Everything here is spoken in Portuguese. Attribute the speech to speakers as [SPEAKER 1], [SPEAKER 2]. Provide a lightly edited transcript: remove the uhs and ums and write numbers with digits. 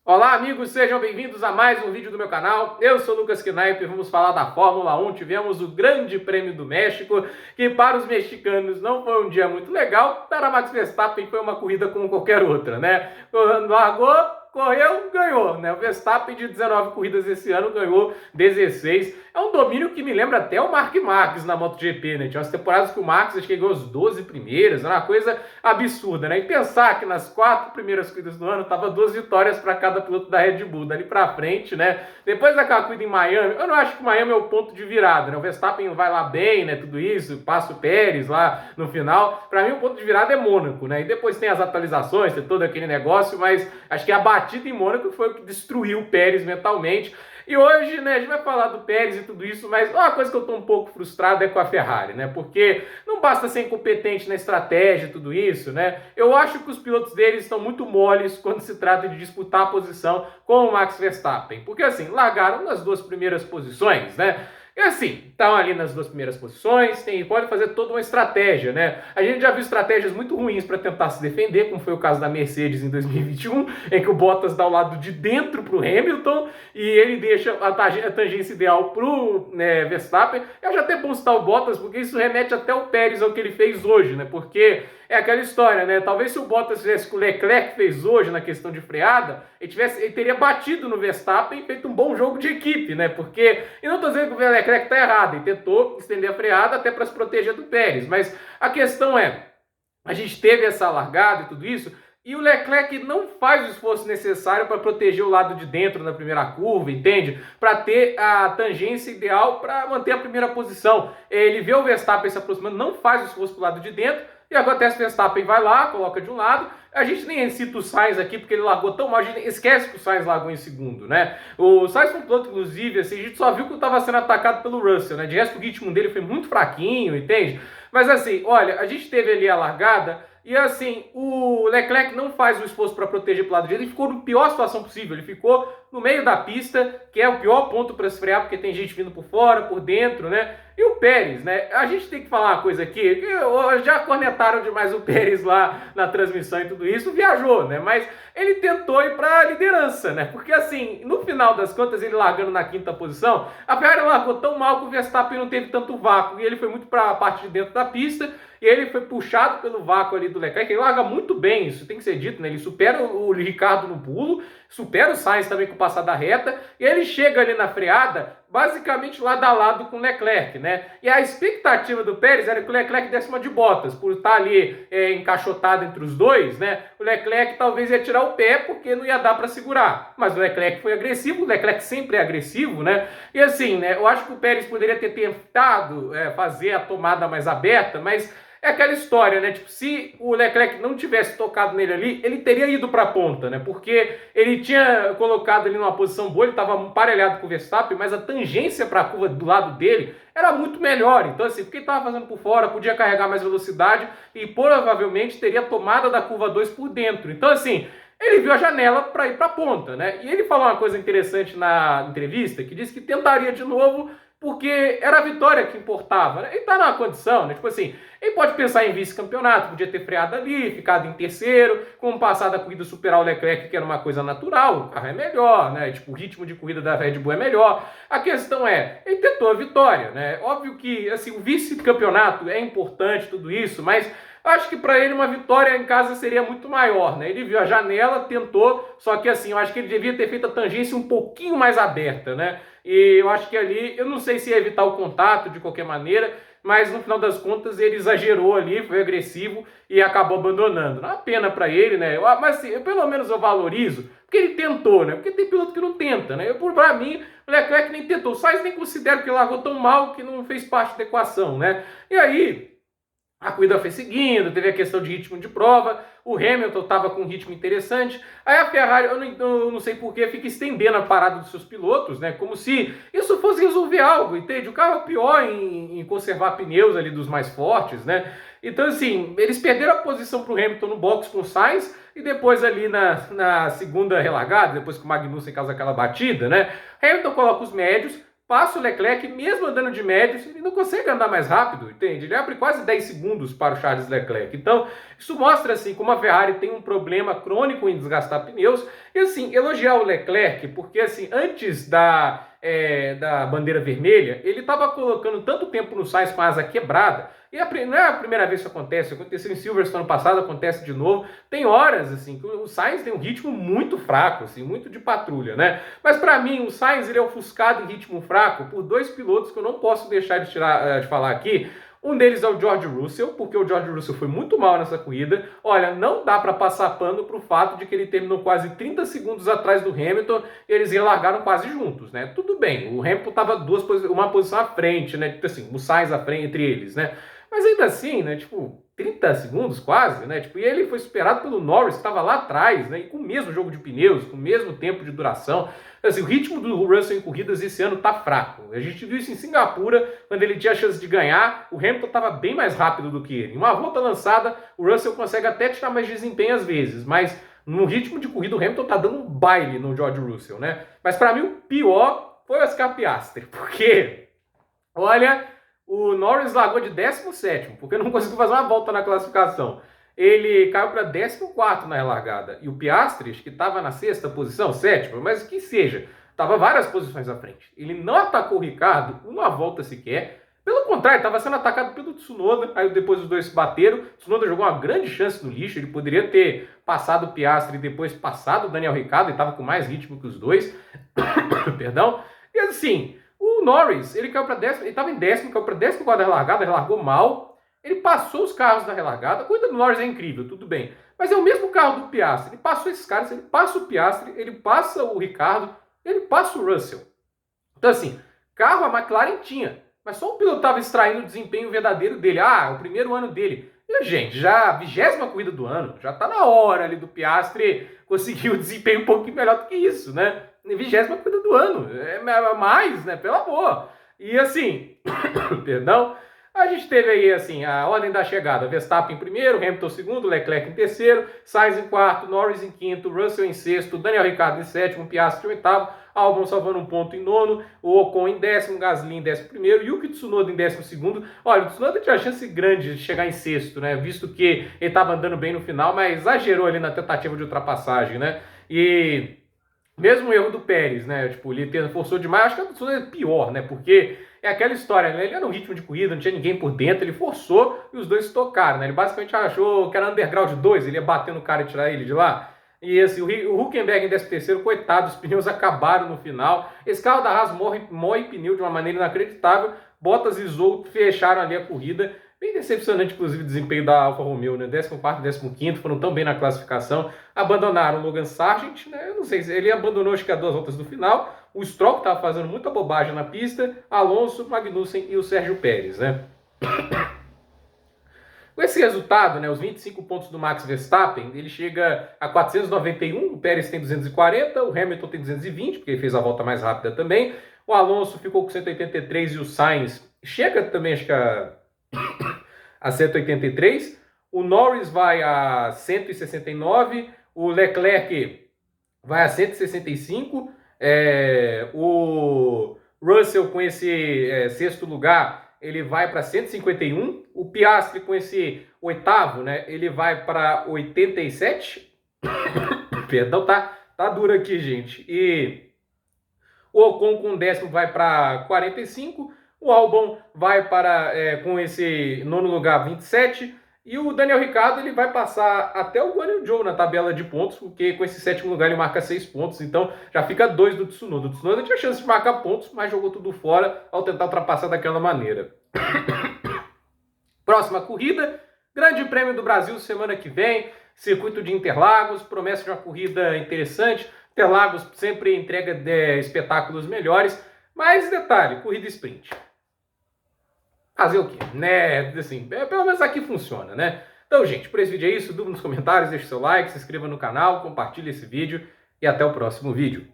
[SPEAKER 1] Olá, amigos, sejam bem-vindos a mais um vídeo do meu canal. Eu sou o Lucas Knaip e vamos falar da Fórmula 1. Tivemos o Grande Prêmio do México, que para os mexicanos não foi um dia muito legal. Para Max Verstappen foi uma corrida como qualquer outra, né? Largou, correu, ganhou, né? O Verstappen de 19 corridas esse ano ganhou 16. É um domínio que me lembra até o Mark Marques na MotoGP, né? Tinha umas temporadas que o Marques acho que ganhou as 12 primeiras, era uma coisa absurda, né? E pensar que nas 4 primeiras corridas do ano tava 2 vitórias para cada piloto da Red Bull, dali para frente, né? Depois daquela corrida em Miami, eu não acho que Miami é o ponto de virada, né? O Verstappen vai lá bem, né? Tudo isso, passa o Pérez lá no final. Para mim o ponto de virada é Mônaco, né? E depois tem as atualizações, tem todo aquele negócio, mas acho que a batida em Mônaco foi o que destruiu o Pérez mentalmente. E hoje, né, a gente vai falar do Pérez e tudo isso, mas uma coisa que eu tô um pouco frustrado é com a Ferrari, né? Porque não basta ser incompetente na estratégia e tudo isso, né? Eu acho que os pilotos deles estão muito moles quando se trata de disputar a posição com o Max Verstappen. Porque assim, largaram nas 2 primeiras posições, né? E assim, estão ali nas 2 primeiras posições, pode fazer toda uma estratégia, né? A gente já viu estratégias muito ruins para tentar se defender, como foi o caso da Mercedes em 2021, em que o Bottas dá o lado de dentro para o Hamilton e ele deixa a tangência ideal para o Verstappen. Eu já até bom citar o Bottas, porque isso remete até o Pérez ao que ele fez hoje, né? Porque é aquela história, né? Talvez se o Bottas fizesse o que o Leclerc fez hoje na questão de freada, ele teria batido no Verstappen e feito um bom jogo de equipe, né? Porque, e não estou dizendo que o Leclerc está errado, ele tentou estender a freada até para se proteger do Pérez, mas a questão é, a gente teve essa largada e tudo isso, e o Leclerc não faz o esforço necessário para proteger o lado de dentro na primeira curva, entende? Para ter a tangência ideal para manter a primeira posição. Ele vê o Verstappen se aproximando, não faz o esforço para o lado de dentro, e acontece que o Verstappen vai lá, coloca de um lado. A gente nem cita o Sainz aqui porque ele largou tão mal, a gente esquece que o Sainz largou em segundo, né? O Sainz foi um piloto, inclusive, assim, a gente só viu que estava sendo atacado pelo Russell, né? De resto, o ritmo dele foi muito fraquinho, entende? Mas assim, olha, a gente teve ali a largada e assim, o Leclerc não faz o esforço para proteger pro lado direito, ele ficou na pior situação possível, ele ficou no meio da pista, que é o pior ponto para se frear, porque tem gente vindo por fora, por dentro, né? E o Pérez, né? A gente tem que falar uma coisa aqui, que já cornetaram demais o Pérez lá na transmissão e tudo isso, viajou, né? Mas ele tentou ir para a liderança, né? Porque assim, no final das contas, ele largando na 5ª posição, a Ferrari largou tão mal que o Verstappen não teve tanto vácuo, e ele foi muito para a parte de dentro da pista, e ele foi puxado pelo vácuo ali do Leclerc, ele larga muito bem, isso tem que ser dito, né? Ele supera o Ricardo no pulo, supera o Sainz também com o passar da reta, e ele chega ali na freada, basicamente lado a lado com o Leclerc, né? E a expectativa do Pérez era que o Leclerc desse uma de Bottas, por estar ali encaixotado entre os dois, né? O Leclerc talvez ia tirar o pé, porque não ia dar para segurar. Mas o Leclerc foi agressivo, o Leclerc sempre é agressivo, né? E assim, né? Eu acho que o Pérez poderia ter tentado fazer a tomada mais aberta, mas é aquela história, né? Tipo, se o Leclerc não tivesse tocado nele ali, ele teria ido para a ponta, né? Porque ele tinha colocado ali numa posição boa, ele estava emparelhado com o Verstappen, mas a tangência para a curva do lado dele era muito melhor. Então, assim, porque ele estava fazendo por fora, podia carregar mais velocidade e provavelmente teria tomada da curva 2 por dentro. Então, assim, ele viu a janela para ir para a ponta, né? E ele falou uma coisa interessante na entrevista, que disse que tentaria de novo porque era a vitória que importava, né? Ele tá numa condição, né? Tipo assim, ele pode pensar em vice-campeonato, podia ter freado ali, ficado em terceiro, com o passar da corrida superar o Leclerc, que era uma coisa natural, o carro é melhor, né? Tipo, o ritmo de corrida da Red Bull é melhor. A questão é, ele tentou a vitória, né? Óbvio que, assim, o vice-campeonato é importante, tudo isso, mas acho que para ele uma vitória em casa seria muito maior, né? Ele viu a janela, tentou, só que assim, eu acho que ele devia ter feito a tangência um pouquinho mais aberta, né? E eu acho que ali, eu não sei se ia evitar o contato de qualquer maneira, mas no final das contas ele exagerou ali, foi agressivo e acabou abandonando. Não é uma pena para ele, né? Mas assim, pelo menos eu valorizo, porque ele tentou, né? Porque tem piloto que não tenta, né? Para mim, o Leclerc nem tentou. O Sainz nem considero que largou tão mal que não fez parte da equação, né? E aí a corrida foi seguindo, teve a questão de ritmo de prova, o Hamilton estava com um ritmo interessante, aí a Ferrari, eu não sei porquê, fica estendendo a parada dos seus pilotos, né? Como se isso fosse resolver algo, entende? O carro é o pior em conservar pneus ali dos mais fortes, né? Então, assim, eles perderam a posição para o Hamilton no box com o Sainz, e depois ali na segunda relargada, depois que o Magnussen causa aquela batida, né? Hamilton coloca os médios, passa o Leclerc, mesmo andando de médios, ele não consegue andar mais rápido, entende? Ele abre quase 10 segundos para o Charles Leclerc. Então, isso mostra, assim, como a Ferrari tem um problema crônico em desgastar pneus. E, assim, elogiar o Leclerc, porque, assim, antes da bandeira vermelha, ele estava colocando tanto tempo no Sainz com a asa quebrada. E não é a primeira vez que isso acontece, aconteceu em Silverstone ano passado, acontece de novo. Tem horas, assim, que o Sainz tem um ritmo muito fraco, assim, muito de patrulha, né? Mas para mim, o Sainz ele é ofuscado em ritmo fraco por dois pilotos que eu não posso deixar de falar aqui. Um deles é o George Russell, porque o George Russell foi muito mal nessa corrida. Olha, não dá para passar pano pro fato de que ele terminou quase 30 segundos atrás do Hamilton e eles largaram quase juntos, né? Tudo bem, o Hamilton estava uma posição à frente, né? Tipo assim, o Sainz à frente entre eles, né? Mas ainda assim, né? Tipo, 30 segundos quase, né? Tipo, e ele foi superado pelo Norris, que estava lá atrás, né? E com o mesmo jogo de pneus, com o mesmo tempo de duração. Assim, o ritmo do Russell em corridas esse ano tá fraco. A gente viu isso em Singapura, quando ele tinha a chance de ganhar, o Hamilton estava bem mais rápido do que ele. Em uma volta lançada, o Russell consegue até tirar mais desempenho às vezes, mas no ritmo de corrida o Hamilton tá dando um baile no George Russell, né? Mas para mim o pior foi o Oscar Piastri, porque, olha, o Norris largou de 17º, porque não conseguiu fazer uma volta na classificação. Ele caiu para 14º na relargada. E o Piastri, que estava na sexta posição, sétima, mas que seja, estava várias posições à frente. Ele não atacou o Ricardo uma volta sequer. Pelo contrário, estava sendo atacado pelo Tsunoda. Aí depois os dois se bateram. O Tsunoda jogou uma grande chance no lixo. Ele poderia ter passado o Piastri e depois passado o Daniel Ricciardo. Ele estava com mais ritmo que os dois. Perdão. E assim, o Norris, ele caiu para 10º. Ele estava em 10º, caiu para 14º na relargada. Ele largou mal. Ele passou os carros na relargada. A corrida do Norris é incrível, tudo bem. Mas é o mesmo carro do Piastri. Ele passou esses caras, ele passa o Piastri, ele passa o Ricardo, ele passa o Russell. Então, assim, carro a McLaren tinha. Mas só o piloto estava extraindo o desempenho verdadeiro dele. Ah, o primeiro ano dele. E, gente, já a 20ª corrida do ano. Já está na hora ali do Piastri conseguir o desempenho um pouquinho melhor do que isso, né? 20ª corrida do ano. É mais, né? Pelo amor. E, assim, perdão. A gente teve aí, assim, a ordem da chegada. Verstappen em primeiro, Hamilton em segundo, Leclerc em terceiro, Sainz em quarto, Norris em quinto, Russell em sexto, Daniel Ricciardo em sétimo, Piastri em oitavo, Albon salvando um ponto em nono, o Ocon em décimo, Gasly em 11º, Yuki Tsunoda em 12º. Olha, o Tsunoda tinha a chance grande de chegar em sexto, né? Visto que ele estava andando bem no final, mas exagerou ali na tentativa de ultrapassagem, né? E mesmo o erro do Pérez, né? Tipo, ele forçou demais. Acho que o Tsunoda é pior, né? Porque é aquela história, né? Ele era no ritmo de corrida, não tinha ninguém por dentro, ele forçou e os dois se tocaram, né? Ele basicamente achou que era underground 2, ele ia bater no cara e tirar ele de lá. E assim, o Hülkenberg em 13º, coitado, os pneus acabaram no final. Esse carro da Haas morre pneu de uma maneira inacreditável. Bottas e Zhou fecharam ali a corrida. Bem decepcionante, inclusive, o desempenho da Alfa Romeo, né? 14º, 15º, foram tão bem na classificação. Abandonaram o Logan Sargent, né? Eu não sei se ele abandonou, acho que as 2 voltas do final. O Stroll estava fazendo muita bobagem na pista. Alonso, Magnussen e o Sérgio Pérez, né? Com esse resultado, né, os 25 pontos do Max Verstappen, ele chega a 491, o Pérez tem 240, o Hamilton tem 220, porque ele fez a volta mais rápida também. O Alonso ficou com 183 e o Sainz chega também, acho que a 183. O Norris vai a 169, o Leclerc vai a 165, o Russell com esse sexto lugar, ele vai para 151, o Piastri com esse oitavo, né, ele vai para 87, perdão, tá duro aqui, gente, e o Ocon com o 10º vai para 45, o Albon vai para, com esse nono lugar, 27, e o Daniel Ricciardo ele vai passar até o Guan Yu Zhou na tabela de pontos, porque com esse 7º lugar ele marca 6 pontos, então já fica 2 do Tsunoda. O Tsunoda tinha chance de marcar pontos, mas jogou tudo fora ao tentar ultrapassar daquela maneira. Próxima corrida, Grande Prêmio do Brasil semana que vem, circuito de Interlagos, promessa de uma corrida interessante. Interlagos sempre entrega espetáculos melhores, mas detalhe, corrida sprint. Fazer o quê? Né? Assim, pelo menos aqui funciona, né? Então, gente, por esse vídeo é isso. Dúvida nos comentários, deixe seu like, se inscreva no canal, compartilhe esse vídeo e até o próximo vídeo.